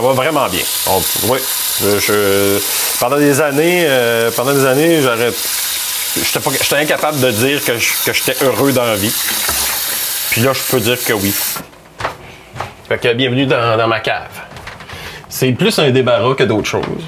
va vraiment bien. Donc, oui, pendant des années, j'étais incapable de dire que j'étais heureux dans la vie. Puis là, je peux dire que oui. Fait que bienvenue dans ma cave. C'est plus un débarras que d'autres choses.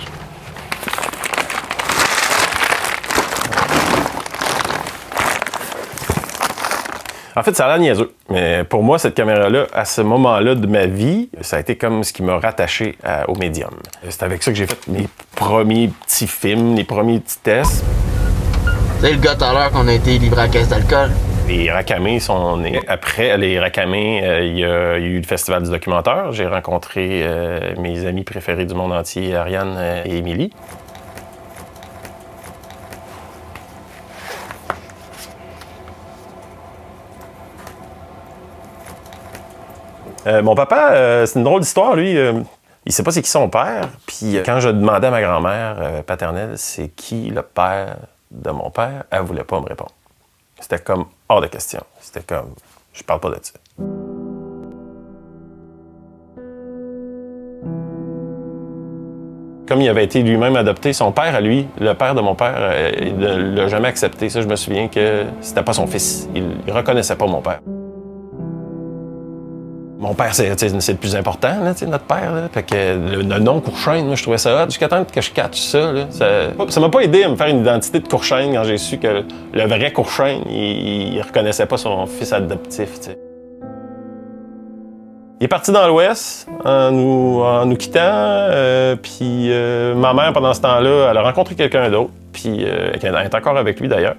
En fait, ça a l'air niaiseux. Mais pour moi, cette caméra-là, à ce moment-là de ma vie, ça a été comme ce qui m'a rattaché au médium. C'est avec ça que j'ai fait mes premiers petits films, les premiers petits tests. C'est le gars tout à l'heure qu'on a été livré à la caisse d'alcool. Les Racamés sont nés. Après les Racamés, il y a eu le Festival du documentaire. J'ai rencontré mes amis préférés du monde entier, Ariane et Émilie. Mon papa, c'est une drôle d'histoire, lui. Il sait pas c'est qui son père. Puis quand je demandais à ma grand-mère paternelle c'est qui le père de mon père, elle voulait pas me répondre. C'était comme hors de question. C'était comme, je parle pas de ça. Comme il avait été lui-même adopté, son père à lui, le père de mon père, il ne l'a jamais accepté. Ça, je me souviens que c'était pas son fils. Il reconnaissait pas mon père. Mon père, c'est le plus important, là, notre père. Là. Fait que le nom Courchaine, moi, je trouvais ça hot. Jusqu'à temps que je catch ça, là, ça m'a pas aidé à me faire une identité de Courchaine quand j'ai su que le vrai Courchaine, il reconnaissait pas son fils adoptif. T'sais. Il est parti dans l'Ouest en nous quittant. Puis ma mère, pendant ce temps-là, elle a rencontré quelqu'un d'autre. Puis elle est encore avec lui, d'ailleurs.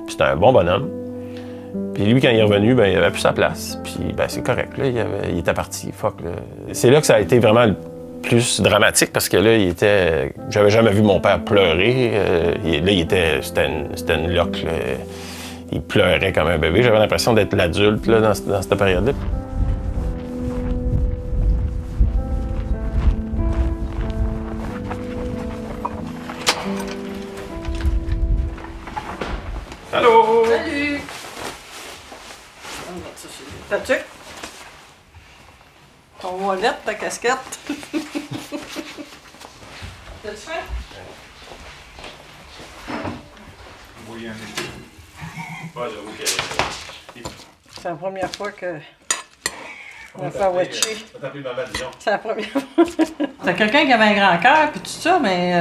Puis c'était un bon bonhomme. Puis lui, quand il est revenu, ben, il avait plus sa place. Puis ben, c'est correct, là, il était parti. Fuck, là. C'est là que ça a été vraiment le plus dramatique parce que là, j'avais jamais vu mon père pleurer. C'était une loque. Là. Il pleurait comme un bébé. J'avais l'impression d'être l'adulte là, dans cette période-là. Allô? Salut! Ta tuque? Ton wallet, ta casquette? T'as-tu faim? Oui, en effet. J'avoue que... C'est la première fois que on a fait Watcher. C'est la première fois. C'est quelqu'un qui avait un grand cœur puis tout ça, mais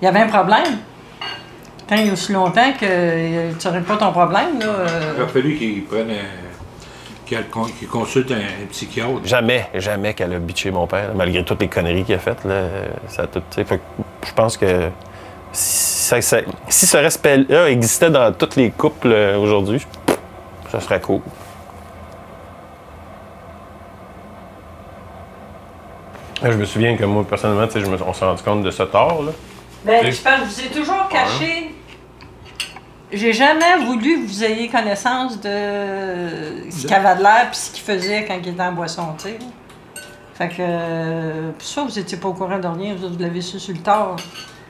il y avait un problème. Tant il y a aussi longtemps que tu n'aurais pas ton problème, là. Il a fallu qu'il prenne qu'il consulte un psychiatre. Jamais qu'elle a bitché mon père, malgré toutes les conneries qu'il a faites. Là, ça a tout, fait que je pense que si ce respect-là existait dans tous les couples aujourd'hui, ça serait cool. Là, je me souviens que moi, personnellement, on s'est rendu compte de ce tort. Là. Ben, je pense que je vous ai toujours caché. J'ai jamais voulu que vous ayez connaissance de ce qu'il avait de l'air et ce qu'il faisait quand il était en boisson, tu sais. Fait que, pour ça, vous étiez pas au courant de rien, vous l'avez su sur le tard.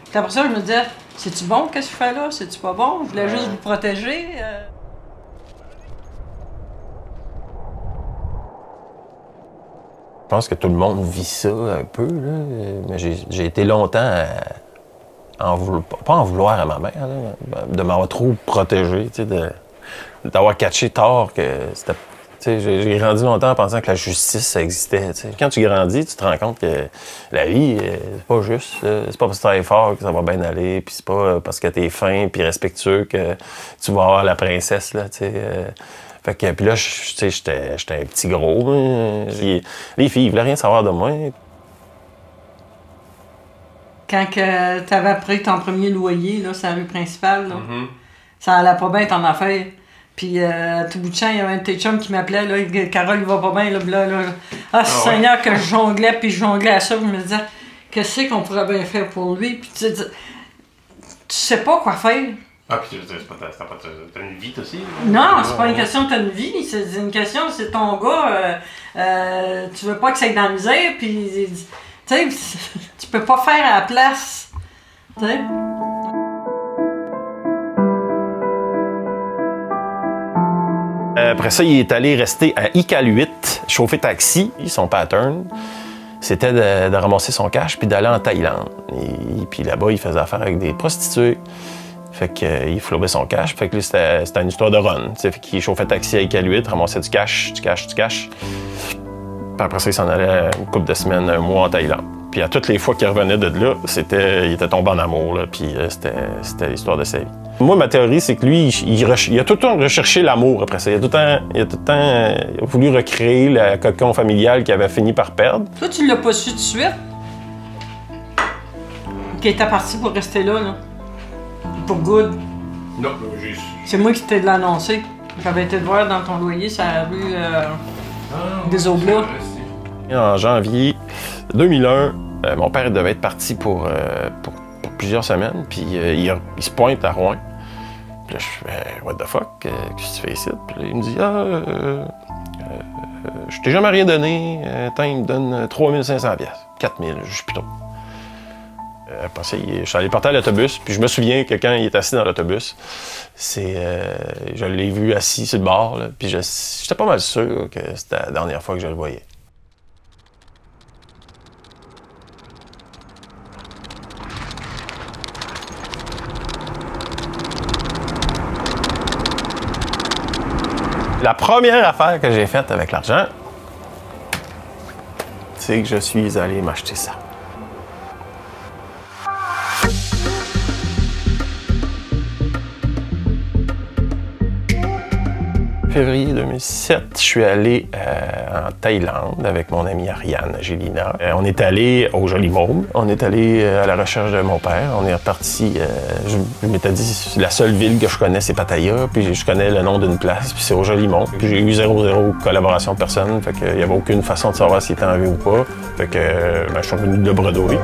Puis après ça, je me disais, c'est-tu bon, qu'est-ce que je fais là? C'est-tu pas bon? Je voulais juste vous protéger. Je pense que tout le monde vit ça un peu, là. Mais j'ai été longtemps pas en vouloir à ma mère, là, de m'avoir trop protégé, d'avoir catché tard que c'était... J'ai grandi longtemps en pensant que la justice, ça existait. T'sais. Quand tu grandis, tu te rends compte que la vie, c'est pas juste. C'est pas parce que tu travailles fort que ça va bien aller, puis c'est pas parce que t'es fin puis respectueux que tu vas avoir la princesse, là, Fait que, puis là, j'étais un petit gros. Les filles, ils voulaient rien savoir de moi. Quand tu avais pris ton premier loyer, là, sur la rue principale, là, ça allait pas bien ton affaire. Puis, tout bout de champ, il y avait un de tes chums qui m'appelait, là, Carole, il va pas bien, là. Ah, Seigneur, que je jonglais, puis je jonglais à ça, puis je me disais, qu'est-ce qu'on pourrait bien faire pour lui? Puis, tu sais pas quoi faire. Ah, puis t'as une vie aussi? Non, c'est pas une question que t'as une vie, c'est une question, c'est ton gars, tu veux pas que ça aille dans la misère, puis, tu sais, tu peux pas faire à la place, tu sais. Après ça, il est allé rester à ICAL 8, chauffer taxi, son pattern. c'était de ramasser son cash puis d'aller en Thaïlande. Et puis là-bas, il faisait affaire avec des prostituées. Fait qu'il flobait son cash. Fait que lui, c'était une histoire de run. Fait qu'il chauffait taxi avec K8, ramassait du cash. Puis après ça, il s'en allait une couple de semaines, un mois en Thaïlande. Puis à toutes les fois qu'il revenait de là, il était tombé en amour. Là, puis c'était l'histoire de sa vie. Moi, ma théorie, c'est que lui, il a tout le temps recherché l'amour après ça. Il a tout le temps voulu recréer le cocon familial qu'il avait fini par perdre. Toi, tu l'as pas su tout de suite? Qu'il était parti pour rester là, là? Pour good? Non, j'ai su. C'est moi qui t'ai de l'annoncer. J'avais été te voir dans ton loyer, ça a rue des Aublats. En janvier 2001, mon père devait être parti pour plusieurs semaines, puis il se pointe à Rouen. Puis là, je fais « What the fuck? Qu'est-ce que tu fais ici? » Puis là, il me dit « je t'ai jamais rien donné. Il me donne 3500$. 4000$, je suis plutôt. » Après ça, je suis allé porter à l'autobus, puis je me souviens que quand il est assis dans l'autobus, je l'ai vu assis sur le bord, là, puis j'étais pas mal sûr que c'était la dernière fois que je le voyais. La première affaire que j'ai faite avec l'argent, c'est que je suis allé m'acheter ça. Février 2007, je suis allé en Thaïlande avec mon amie Ariane Gélina. On est allé au Joli Môme. On est allé à la recherche de mon père. On est reparti. Je m'étais dit, la seule ville que je connais, c'est Pattaya. Puis je connais le nom d'une place, puis c'est au Joli Môme. Puis j'ai eu 0 collaboration de personne. Fait qu'il n'y avait aucune façon de savoir s'il était en vie ou pas. Fait que je suis revenu de bredouille.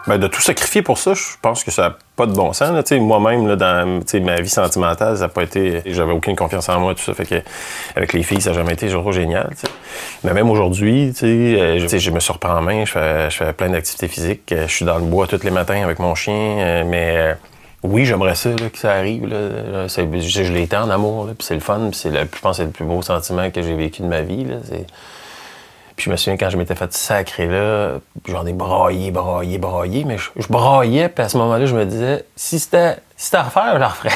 Ben, de tout sacrifier pour ça, je pense que ça n'a pas de bon sens. Moi-même, là, dans ma vie sentimentale, ça n'a pas été... J'avais aucune confiance en moi, tout ça. Fait que, avec les filles, ça n'a jamais été trop génial. T'sais. Mais même aujourd'hui, je me surprends en main, je fais plein d'activités physiques. Je suis dans le bois tous les matins avec mon chien. Oui, j'aimerais ça là, que ça arrive. Là. Je l'ai été en amour, puis c'est le fun. Puis je pense que c'est le plus beau sentiment que j'ai vécu de ma vie. Là. Puis je me souviens quand je m'étais fait sacrer là, j'en ai braillé, mais je braillais, puis à ce moment-là, je me disais, si c'était à refaire, je la referais.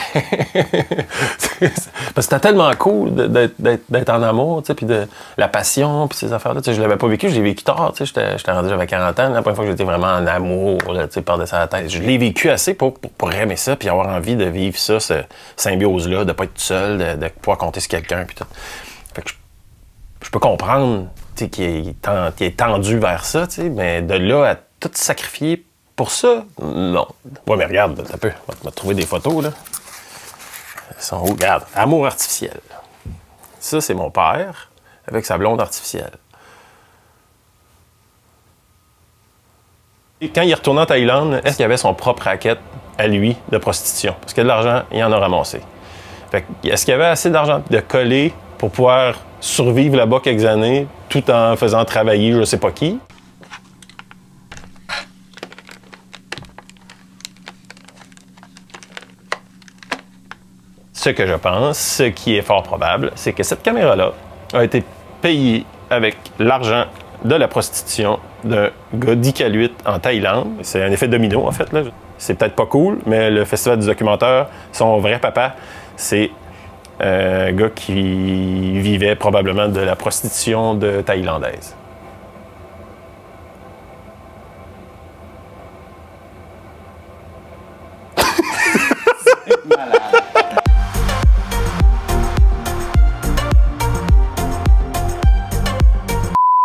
Parce que c'était tellement cool d'être en amour, tu sais, puis de la passion, puis ces affaires-là. Tu sais, je l'avais pas vécu, je l'ai vécu tard, tu sais, j'étais rendu, j'avais 40 ans, la première fois que j'étais vraiment en amour, là, tu sais, par-dessus la tête. Je l'ai vécu assez pour aimer ça, puis avoir envie de vivre ça, cette symbiose-là, de pas être tout seul, de pouvoir compter sur quelqu'un, puis tout. Fait que je peux comprendre qui est tendu vers ça, mais de là à tout sacrifier pour ça, non. Ouais, mais regarde, un peu, on va te trouver des photos, là. Elles sont où? Regarde, amour artificiel. Ça, c'est mon père avec sa blonde artificielle. Et quand il est retourné en Thaïlande, est-ce qu'il avait son propre racket à lui de prostitution? Parce que de l'argent, il en a ramassé. Fait que, est-ce qu'il y avait assez d'argent de coller pour pouvoir survivre là-bas quelques années tout en faisant travailler je sais pas qui? Ce que je pense, ce qui est fort probable, c'est que cette caméra-là a été payée avec l'argent de la prostitution d'un gars d'Iqaluit en Thaïlande. C'est un effet domino, en fait. C'est peut-être pas cool, mais le Festival du documentaire, son vrai papa, c'est un gars qui vivait probablement de la prostitution thaïlandaise.